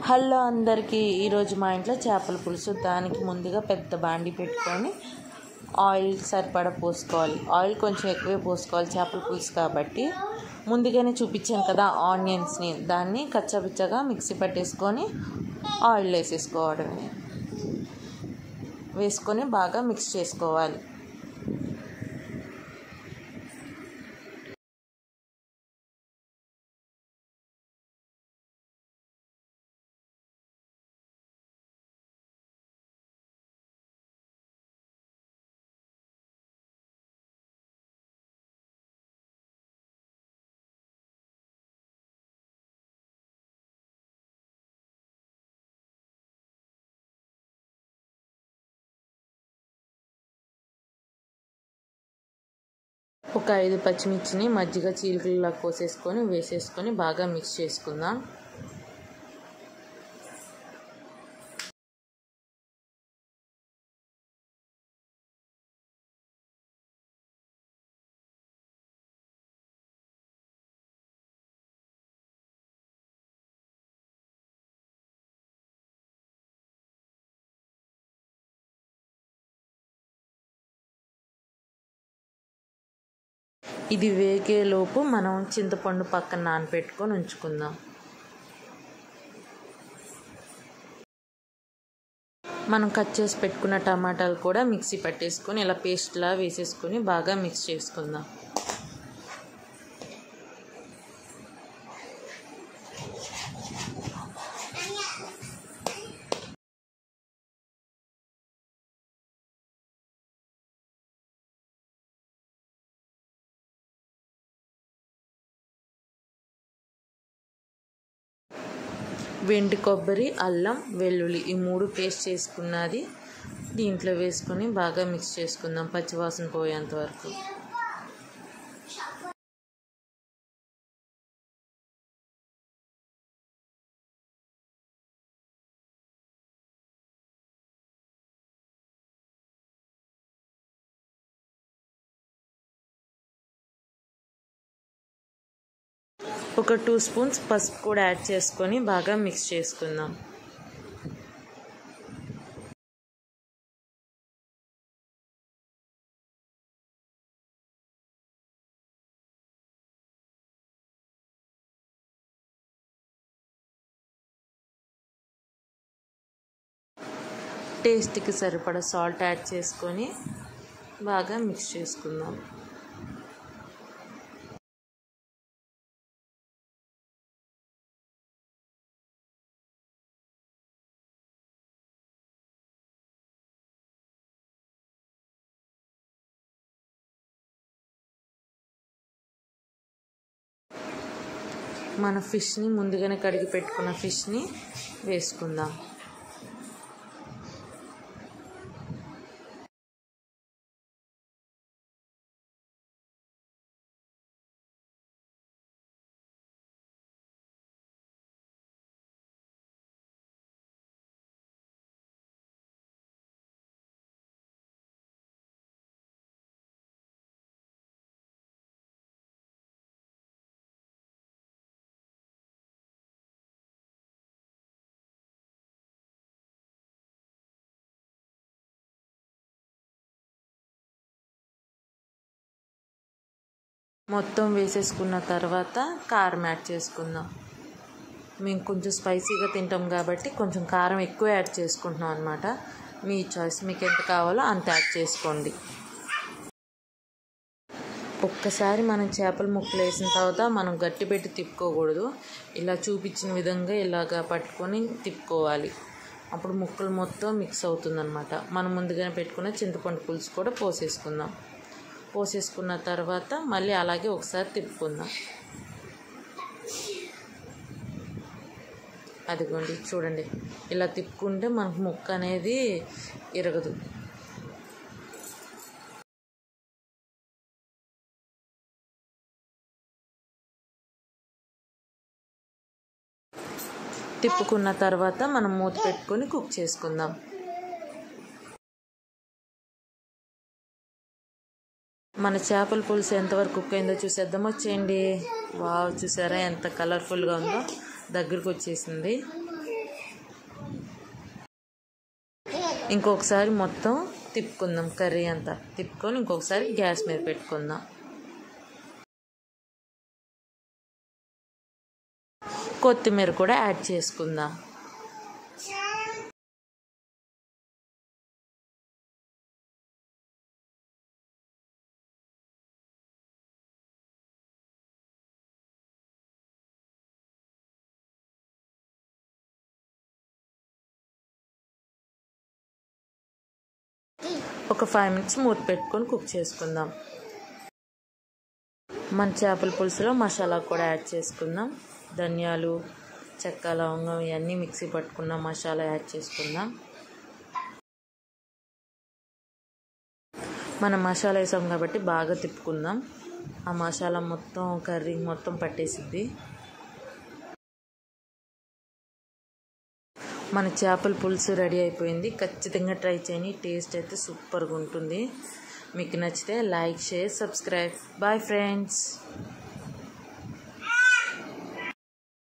Hello అందరికీ, ఈరోజు మా ఇంట్లో చేపల పులుసు. దానికి ముందుగా పెద్ద బాండి పెట్టుకొని ఆయిల్ సరిపడా పోసుకోవాలి. ఆయిల్ కొంచెం ఎక్కువే పోసుకోవాలి చేపల పులుసు కాబట్టి. ముందుగానే చూపించాను కదా ఆనియన్స్ని, దాన్ని కచ్చాపిచ్చగా మిక్సీ పట్టేసుకొని ఆయిల్ వేసేసుకోవడమే. వేసుకొని బాగా మిక్స్ చేసుకోవాలి. ఒక 5 పచ్చిమిర్చిని మజ్జిగ చీలికల్లా కోసేసుకొని వేసేసుకొని బాగా మిక్స్ చేసుకుందాం. ఇది వేగేలోపు మనం చింతపండు పక్కన నానబెట్టుకొని ఉంచుకుందాం. మనం కట్ చేసి పెట్టుకున్న టమాటాలు కూడా మిక్సీ పట్టేసుకొని ఇలా పేస్ట్లా వేసేసుకొని బాగా మిక్స్ చేసుకుందాం. వెండి కొబ్బరి, అల్లం, వెల్లుల్లి ఈ 3 పేస్ట్ చేసుకున్నది దీంట్లో వేసుకొని బాగా మిక్స్ చేసుకుందాం పచ్చివాసన పోయేంత వరకు. ఒక 2 స్పూన్స్ పసుపు కూడా యాడ్ చేసుకొని బాగా మిక్స్ చేసుకుందాం. టేస్ట్కి సరిపడా సాల్ట్ యాడ్ చేసుకొని బాగా మిక్స్ చేసుకుందాం. మన ఫిష్ని ముందుగానే కడిగి పెట్టుకున్న ఫిష్ని వేసుకుందాం. మొత్తం వేసేసుకున్న తర్వాత కారం యాడ్ చేసుకుందాం. మేము కొంచెం స్పైసీగా తింటాం కాబట్టి కొంచెం కారం ఎక్కువ యాడ్ చేసుకుంటున్నాం అన్నమాట. మీ చాయిస్, మీకు ఎంత కావాలో అంత యాడ్ చేసుకోండి. ఒక్కసారి మనం చేపల ముక్కలు వేసిన తర్వాత మనం గట్టి పెట్టి తిప్పుకోకూడదు. ఇలా చూపించిన విధంగా ఇలాగా పట్టుకొని తిప్పుకోవాలి. అప్పుడు ముక్కలు మొత్తం మిక్స్ అవుతుందన్నమాట. మనం ముందుగానే పెట్టుకున్న చింతపండు పులుసు కూడా పోసేసుకుందాం. పోసేసుకున్న తర్వాత మళ్ళీ అలాగే ఒకసారి తిప్పుకుందాం. అదిగోండి చూడండి, ఇలా తిప్పుకుంటే మనకు ముక్క అనేది ఇరగదు. తిప్పుకున్న తర్వాత మనం మూత పెట్టుకొని కుక్ చేసుకుందాం. మన చేపల పులుసు ఎంతవరకు కుక్ అయిందో చూసేద్దాం. వచ్చేయండి. వావ్, చూసారా ఎంత కలర్ఫుల్గా ఉందో, దగ్గరకు వచ్చేసింది. ఇంకొకసారి మొత్తం తిప్పుకుందాం, కర్రీ అంతా తిప్పుకొని ఇంకొకసారి గ్యాస్ మీద పెట్టుకుందాం. కొత్తిమీర కూడా యాడ్ చేసుకుందాం. ఒక 5 minutes మూత పెట్టుకొని కుక్ చేసుకుందాం. మన చేపల పులుసులో మసాలా కూడా యాడ్ చేసుకుందాం. ధనియాలు, చెక్క, లవంగం ఇవన్నీ మిక్సీ పట్టుకున్న మసాలా యాడ్ చేసుకుందాం. మనం మసాలా వేసాం కాబట్టి బాగా తిప్పుకుందాం. ఆ మసాలా మొత్తం కర్రీ మొత్తం పట్టేసిద్ది. మన చేపల పులుసు రెడీ అయిపోయింది. ఖచ్చితంగా ట్రై చేయండి. టేస్ట్ అయితే సూపర్గా ఉంటుంది. మీకు నచ్చితే like, share, subscribe. Bye friends.